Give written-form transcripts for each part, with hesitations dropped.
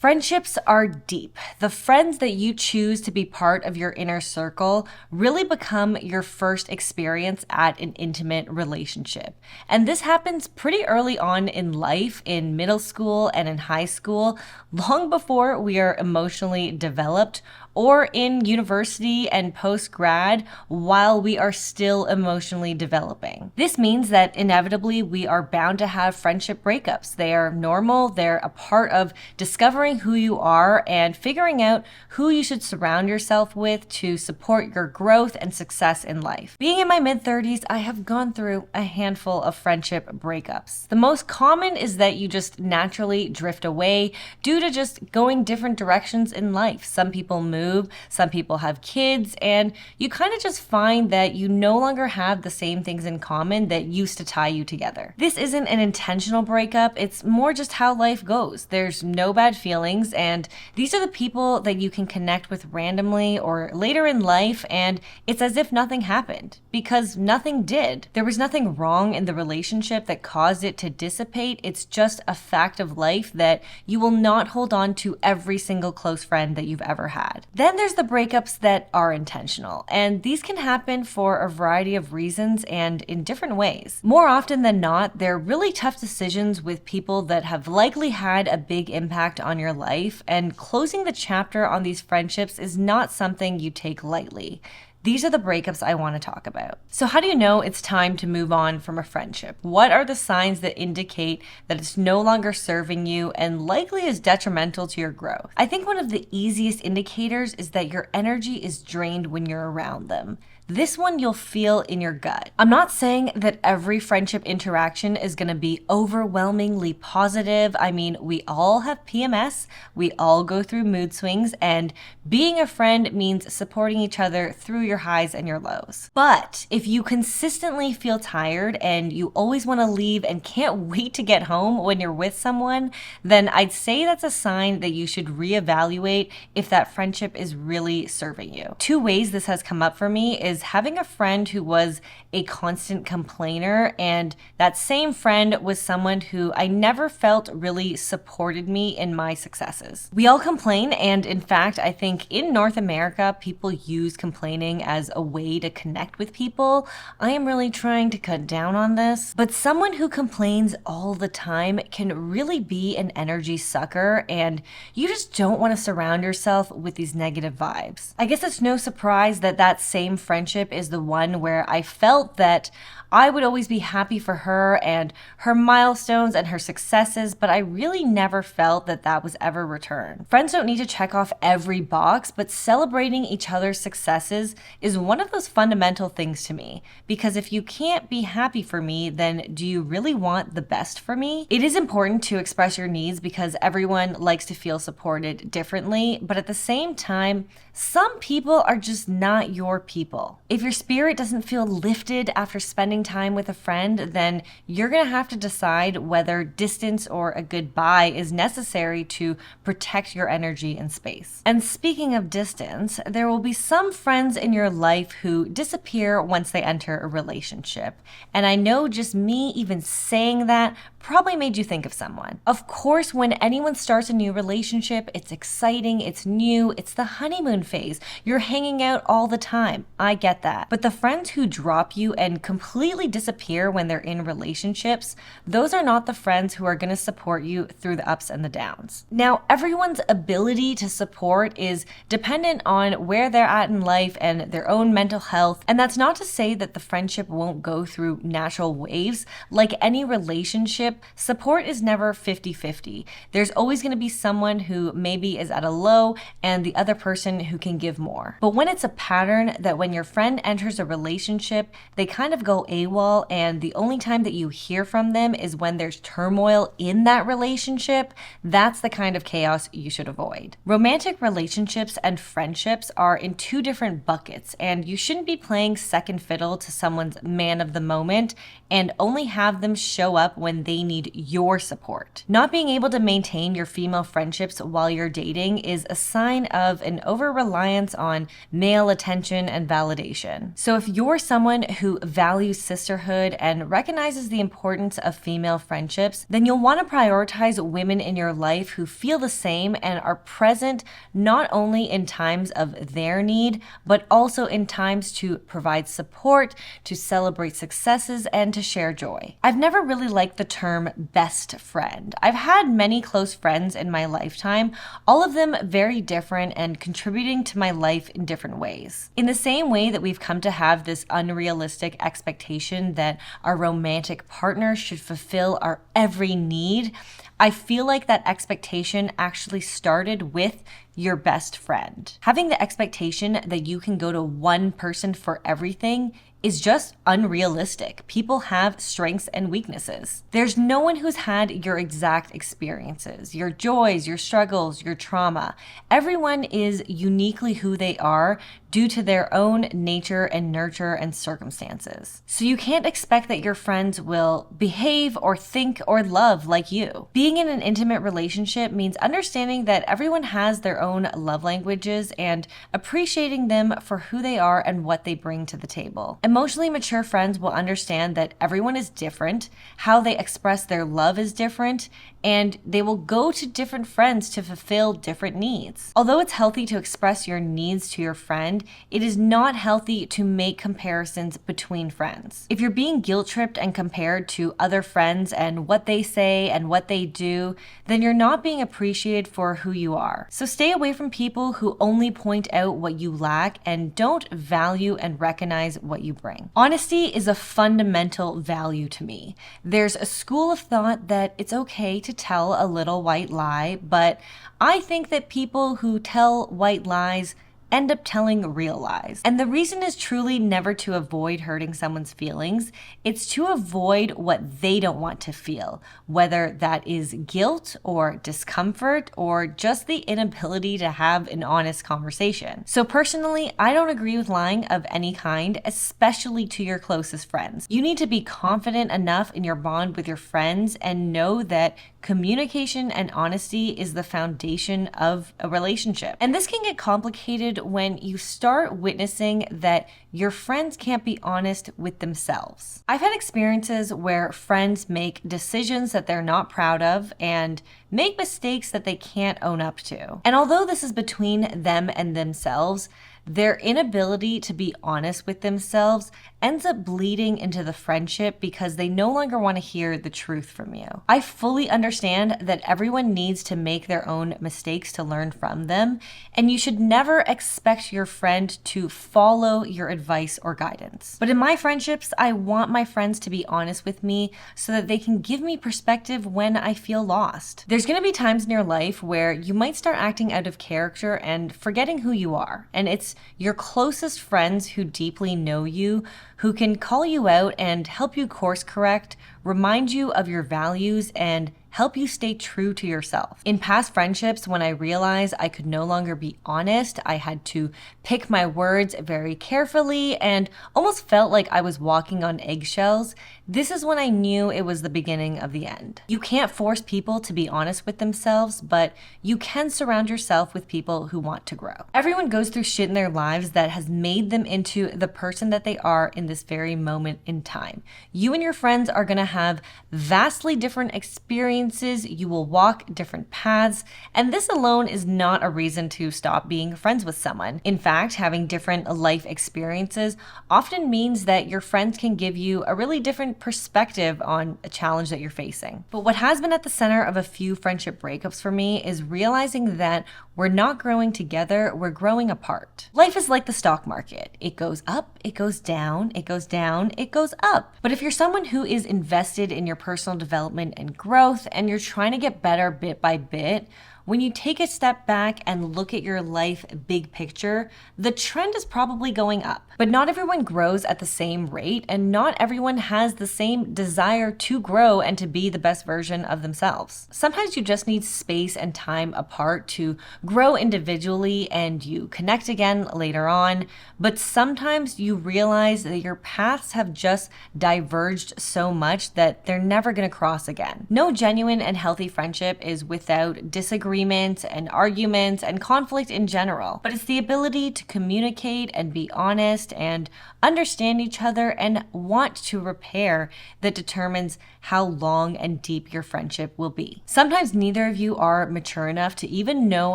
Friendships are deep. The friends that you choose to be part of your inner circle really become your first experience at an intimate relationship. And this happens pretty early on in life, in middle school and in high school, long before we are emotionally developed, or in university and post grad while we are still emotionally developing. This means that inevitably we are bound to have friendship breakups. They are normal, they're a part of discovering who you are and figuring out who you should surround yourself with to support your growth and success in life. Being in my mid-30s, I have gone through a handful of friendship breakups. The most common is that you just naturally drift away due to just going different directions in life. Some people move, some people have kids, and you kind of just find that you no longer have the same things in common that used to tie you together. This isn't an intentional breakup, it's more just how life goes. There's no bad feelings, and these are the people that you can connect with randomly or later in life, and it's as if nothing happened, because nothing did. There was nothing wrong in the relationship that caused it to dissipate. It's just a fact of life that you will not hold on to every single close friend that you've ever had. Then there's the breakups that are intentional, and these can happen for a variety of reasons and in different ways. More often than not, they're really tough decisions with people that have likely had a big impact on your life, and closing the chapter on these friendships is not something you take lightly. These are the breakups I want to talk about. So how do you know it's time to move on from a friendship? What are the signs that indicate that it's no longer serving you and likely is detrimental to your growth? I think one of the easiest indicators is that your energy is drained when you're around them. This one you'll feel in your gut. I'm not saying that every friendship interaction is going to be overwhelmingly positive. I mean, we all have PMS, we all go through mood swings, and being a friend means supporting each other through your highs and your lows. But if you consistently feel tired and you always want to leave and can't wait to get home when you're with someone, then I'd say that's a sign that you should reevaluate if that friendship is really serving you. Two ways this has come up for me is having a friend who was a constant complainer, and that same friend was someone who I never felt really supported me in my successes. We all complain, and in fact, I think in North America, people use complaining as a way to connect with people. I am really trying to cut down on this, but someone who complains all the time can really be an energy sucker, and you just don't want to surround yourself with these negative vibes. I guess it's no surprise that that same friendship is the one where I felt that I would always be happy for her and her milestones and her successes, but I really never felt that that was ever returned. Friends don't need to check off every box, but celebrating each other's successes is one of those fundamental things to me. Because if you can't be happy for me, then do you really want the best for me? It is important to express your needs because everyone likes to feel supported differently, but at the same time, some people are just not your people. If your spirit doesn't feel lifted after spending time with a friend, then you're going to have to decide whether distance or a goodbye is necessary to protect your energy and space. And speaking of distance, there will be some friends in your life who disappear once they enter a relationship. And I know just me even saying that probably made you think of someone. Of course, when anyone starts a new relationship, it's exciting, it's new, it's the honeymoon phase. You're hanging out all the time. I get that. But the friends who drop you and completely disappear when they're in relationships, those are not the friends who are going to support you through the ups and the downs. Now, everyone's ability to support is dependent on where they're at in life and their own mental health. And that's not to say that the friendship won't go through natural waves. Like any relationship, support is never 50-50. There's always going to be someone who maybe is at a low and the other person who can give more. But when it's a pattern that when your friend enters a relationship, they kind of go AWOL and the only time that you hear from them is when there's turmoil in that relationship, that's the kind of chaos you should avoid. Romantic relationships and friendships are in two different buckets, and you shouldn't be playing second fiddle to someone's man of the moment and only have them show up when they they need your support. Not being able to maintain your female friendships while you're dating is a sign of an over-reliance on male attention and validation. So if you're someone who values sisterhood and recognizes the importance of female friendships, then you'll want to prioritize women in your life who feel the same and are present not only in times of their need, but also in times to provide support, to celebrate successes, and to share joy. I've never really liked the term best friend. I've had many close friends in my lifetime, all of them very different and contributing to my life in different ways. In the same way that we've come to have this unrealistic expectation that our romantic partner should fulfill our every need, I feel like that expectation actually started with your best friend. Having the expectation that you can go to one person for everything is just unrealistic. People have strengths and weaknesses. There's no one who's had your exact experiences, your joys, your struggles, your trauma. Everyone is uniquely who they are due to their own nature and nurture and circumstances. So you can't expect that your friends will behave or think or love like you. Being in an intimate relationship means understanding that everyone has their own love languages and appreciating them for who they are and what they bring to the table. Emotionally mature friends will understand that everyone is different, how they express their love is different, and they will go to different friends to fulfill different needs. Although it's healthy to express your needs to your friend, it is not healthy to make comparisons between friends. If you're being guilt-tripped and compared to other friends and what they say and what they do, then you're not being appreciated for who you are. So stay away from people who only point out what you lack and don't value and recognize what you bring. Honesty is a fundamental value to me. There's a school of thought that it's okay to tell a little white lie, but I think that people who tell white lies end up telling real lies. And the reason is truly never to avoid hurting someone's feelings. It's to avoid what they don't want to feel, whether that is guilt or discomfort or just the inability to have an honest conversation. So personally, I don't agree with lying of any kind, especially to your closest friends. You need to be confident enough in your bond with your friends and know that communication and honesty is the foundation of a relationship. And this can get complicated when you start witnessing that your friends can't be honest with themselves. I've had experiences where friends make decisions that they're not proud of and make mistakes that they can't own up to. And although this is between them and themselves, their inability to be honest with themselves ends up bleeding into the friendship because they no longer want to hear the truth from you. I fully understand that everyone needs to make their own mistakes to learn from them, and you should never expect your friend to follow your advice or guidance. But in my friendships, I want my friends to be honest with me so that they can give me perspective when I feel lost. There's going to be times in your life where you might start acting out of character and forgetting who you are, and it's your closest friends who deeply know you, who can call you out and help you course correct, remind you of your values, and help you stay true to yourself. In past friendships, when I realized I could no longer be honest, I had to pick my words very carefully and almost felt like I was walking on eggshells. This is when I knew it was the beginning of the end. You can't force people to be honest with themselves, but you can surround yourself with people who want to grow. Everyone goes through shit in their lives that has made them into the person that they are in this very moment in time. You and your friends are gonna have vastly different experiences. You will walk different paths, and this alone is not a reason to stop being friends with someone. In fact, having different life experiences often means that your friends can give you a really different perspective on a challenge that you're facing. But what has been at the center of a few friendship breakups for me is realizing that we're not growing together, we're growing apart. Life is like the stock market. It goes up, it goes down, it goes down, it goes up. But if you're someone who is invested in your personal development and growth, and you're trying to get better bit by bit, when you take a step back and look at your life big picture, the trend is probably going up. But not everyone grows at the same rate, and not everyone has the same desire to grow and to be the best version of themselves. Sometimes you just need space and time apart to grow individually and you connect again later on, but sometimes you realize that your paths have just diverged so much that they're never going to cross again. No genuine and healthy friendship is without disagreements and arguments and conflict in general, but it's the ability to communicate and be honest and understand each other and want to repair that determines how long and deep your friendship will be. Sometimes neither of you are mature enough to even know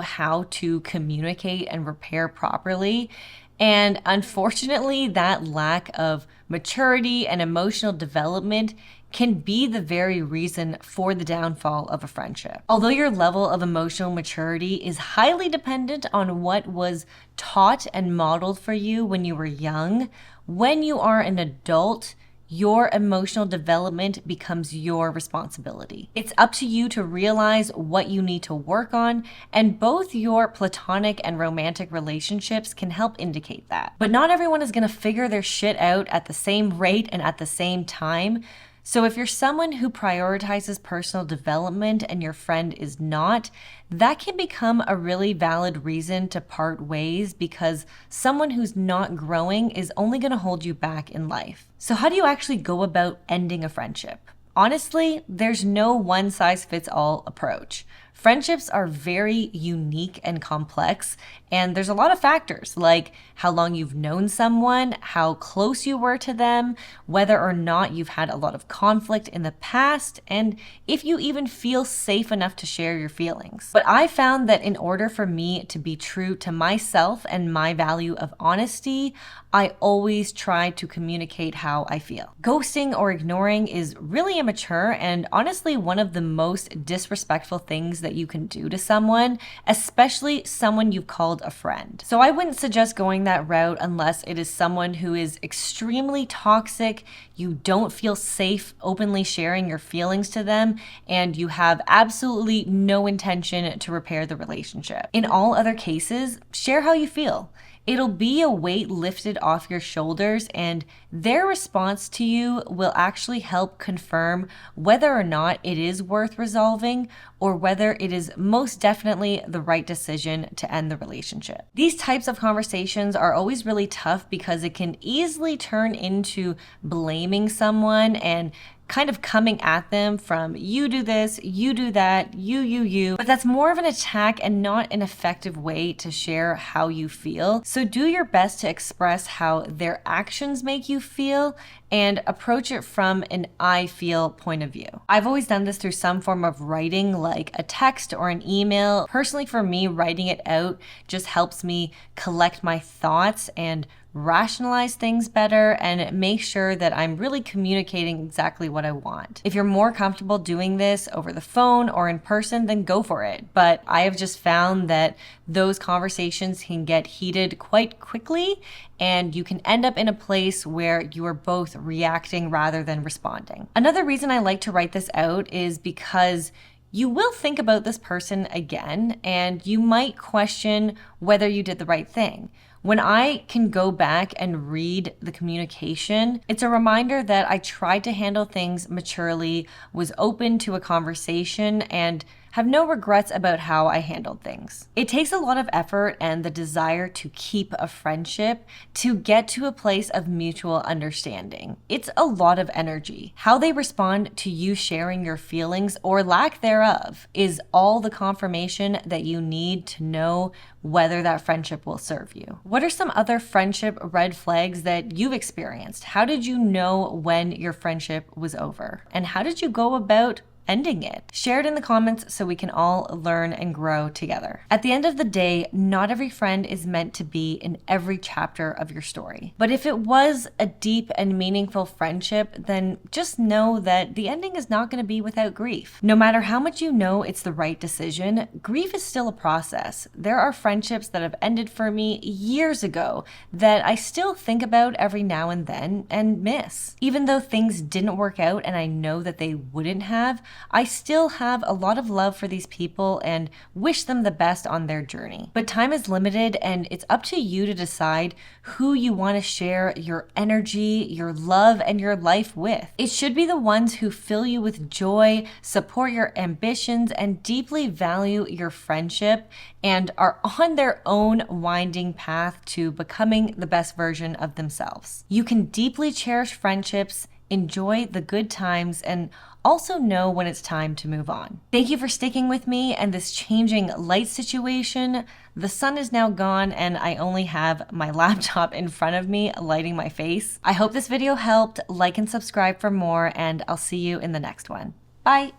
how to communicate and repair properly. And unfortunately, that lack of maturity and emotional development can be the very reason for the downfall of a friendship. Although your level of emotional maturity is highly dependent on what was taught and modeled for you when you were young, when you are an adult, your emotional development becomes your responsibility. It's up to you to realize what you need to work on, and both your platonic and romantic relationships can help indicate that. But not everyone is going to figure their shit out at the same rate and at the same time. So if you're someone who prioritizes personal development and your friend is not, that can become a really valid reason to part ways, because someone who's not growing is only going to hold you back in life. So how do you actually go about ending a friendship? Honestly, there's no one-size-fits-all approach. Friendships are very unique and complex, and there's a lot of factors like how long you've known someone, how close you were to them, whether or not you've had a lot of conflict in the past, and if you even feel safe enough to share your feelings. But I found that in order for me to be true to myself and my value of honesty, I always try to communicate how I feel. Ghosting or ignoring is really immature and honestly one of the most disrespectful things that you can do to someone, especially someone you've called a friend. So I wouldn't suggest going that route unless it is someone who is extremely toxic, you don't feel safe openly sharing your feelings to them, and you have absolutely no intention to repair the relationship. In all other cases, share how you feel. It'll be a weight lifted off your shoulders, and their response to you will actually help confirm whether or not it is worth resolving or whether it is most definitely the right decision to end the relationship. These types of conversations are always really tough because it can easily turn into blaming someone and kind of coming at them from you do this, you do that, you. But that's more of an attack and not an effective way to share how you feel. So do your best to express how their actions make you feel and approach it from an I feel point of view. I've always done this through some form of writing, like a text or an email. Personally, for me, writing it out just helps me collect my thoughts and rationalize things better and make sure that I'm really communicating exactly what I want. If you're more comfortable doing this over the phone or in person, then go for it. But I have just found that those conversations can get heated quite quickly, and you can end up in a place where you are both reacting rather than responding. Another reason I like to write this out is because you will think about this person again, and you might question whether you did the right thing. When I can go back and read the communication, it's a reminder that I tried to handle things maturely, was open to a conversation, and have no regrets about how I handled things. It takes a lot of effort and the desire to keep a friendship to get to a place of mutual understanding. It's a lot of energy. How they respond to you sharing your feelings or lack thereof is all the confirmation that you need to know whether that friendship will serve you. What are some other friendship red flags that you've experienced? How did you know when your friendship was over? And how did you go about ending it? Share it in the comments so we can all learn and grow together. At the end of the day, not every friend is meant to be in every chapter of your story. But if it was a deep and meaningful friendship, then just know that the ending is not going to be without grief. No matter how much you know it's the right decision, grief is still a process. There are friendships that have ended for me years ago that I still think about every now and then and miss. Even though things didn't work out and I know that they wouldn't have, I still have a lot of love for these people and wish them the best on their journey. But time is limited, and it's up to you to decide who you want to share your energy, your love, and your life with. It should be the ones who fill you with joy, support your ambitions, and deeply value your friendship and are on their own winding path to becoming the best version of themselves. You can deeply cherish friendships, enjoy the good times, and also know when it's time to move on. Thank you for sticking with me and this changing light situation. The sun is now gone and I only have my laptop in front of me lighting my face. I hope this video helped. Like and subscribe for more, and I'll see you in the next one. Bye.